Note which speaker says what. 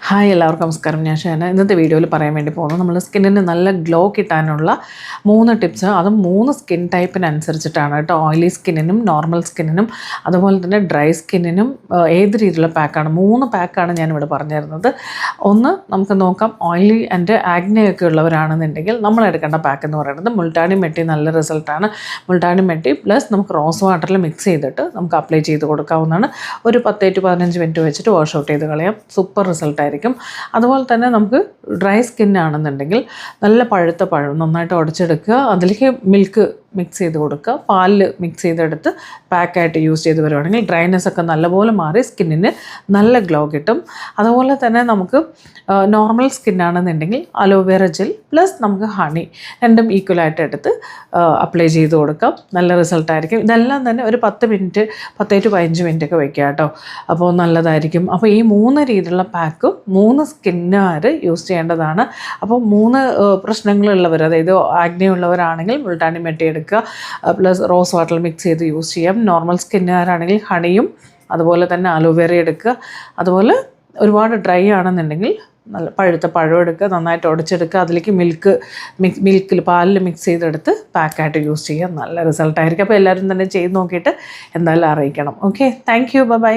Speaker 1: Hi എല്ലാവർക്കും നമസ്കാരം. ഞാൻ ഷാന. ഇന്നത്തെ വീഡിയോയിൽ പറയാൻ വേണ്ടി പോകുന്നത് നമ്മൾ സ്കിന്നിന് നല്ല ഗ്ലോ കിട്ടാനുള്ള 3 ടിപ്സ്. അതും 3 സ്കിൻ ടൈപ്പിനനുസരിച്ചിട്ടാണ് കേട്ടോ. ഓയിലി സ്കിന്നിനും നോർമൽ സ്കിന്നിനും അതുപോലെ തന്നെ ഡ്രൈ സ്കിന്നിനും ഏത് രീതിയിലുള്ള പാക്കാണ് 3 പാക്കാണ് ഞാനിവിടെ പറഞ്ഞു തരുന്നത്. ഒന്ന് നമുക്ക് നോക്കാം. ഓയിലി ആൻഡ് ആഗ്നയൊക്കെ ഉള്ളവരാണെന്നുണ്ടെങ്കിൽ നമ്മൾ എടുക്കേണ്ട പാക്ക് എന്ന് പറയുന്നത് മുൾട്ടാനി മെട്ടി. നല്ല റിസൾട്ടാണ്. മുൾട്ടാനി മെട്ടി പ്ലസ് നമുക്ക് റോസ് വാട്ടറിൽ മിക്സ് ചെയ്തിട്ട് നമുക്ക് അപ്ലൈ ചെയ്ത് കൊടുക്കാവുന്നതാണ്. ഒരു 10 to 15 മിനിറ്റ് വെച്ചിട്ട് വാഷ് ഔട്ട് ചെയ്ത് കളയാം. സൂപ്പർ റിസൾട്ടായിരിക്കും. അതുപോലെ തന്നെ നമുക്ക് ഡ്രൈ സ്കിന്നാണെന്നുണ്ടെങ്കിൽ നല്ല പഴുത്ത പഴം നന്നായിട്ട് ഉടച്ചെടുക്കുക. അതിലേക്ക് മിൽക്ക് മിക്സ് ചെയ്ത് കൊടുക്കുക. പാലിൽ മിക്സ് ചെയ്തെടുത്ത് പാക്കായിട്ട് യൂസ് ചെയ്ത് വരുവാണെങ്കിൽ ഡ്രൈനെസ് ഒക്കെ നല്ലപോലെ മാറി സ്കിന്നിന് നല്ല ഗ്ലോ കിട്ടും. അതുപോലെ തന്നെ നമുക്ക് നോർമൽ സ്കിന്നാണെന്നുണ്ടെങ്കിൽ അലോവേറ ജെൽ പ്ലസ് നമുക്ക് ഹണി രണ്ടും ഈക്വലായിട്ട് എടുത്ത് അപ്ലൈ ചെയ്ത് കൊടുക്കാം. നല്ല റിസൾട്ടായിരിക്കും. ഇതെല്ലാം തന്നെ ഒരു 10 മിനിറ്റ് 10 to 15 മിനിറ്റ് ഒക്കെ വയ്ക്കുക കേട്ടോ. അപ്പോൾ നല്ലതായിരിക്കും. അപ്പോൾ ഈ 3 രീതിയിലുള്ള പാക്കും 3 സ്കിന്നുകാർ യൂസ് ചെയ്യേണ്ടതാണ്. അപ്പോൾ 3 പ്രശ്നങ്ങളുള്ളവർ, അതായത് ആഗ്നെ ഉള്ളവരാണെങ്കിൽ മുൾട്ടാനി മെട്ടി എടുക്കുക, പ്ലസ് റോസ് വാട്ടർ മിക്സ് ചെയ്ത് യൂസ് ചെയ്യാം. നോർമൽ സ്കിന്നുകാരാണെങ്കിൽ ഹണിയും അതുപോലെ തന്നെ അലോവേറ എടുക്കുക. അതുപോലെ ഒരുപാട് ഡ്രൈ ആണെന്നുണ്ടെങ്കിൽ നല്ല പഴുത്ത പഴം എടുക്കുക, നന്നായിട്ട് ഉടച്ചെടുക്കുക. അതിലേക്ക് മിൽക്കിൽ പാലിൽ മിക്സ് ചെയ്തെടുത്ത് പാക്കായിട്ട് യൂസ് ചെയ്യുക. നല്ല റിസൾട്ടായിരിക്കും. അപ്പോൾ എല്ലാവരും തന്നെ ചെയ്ത് നോക്കിയിട്ട് എന്തായാലും അറിയിക്കണം. Okay, thank you, by.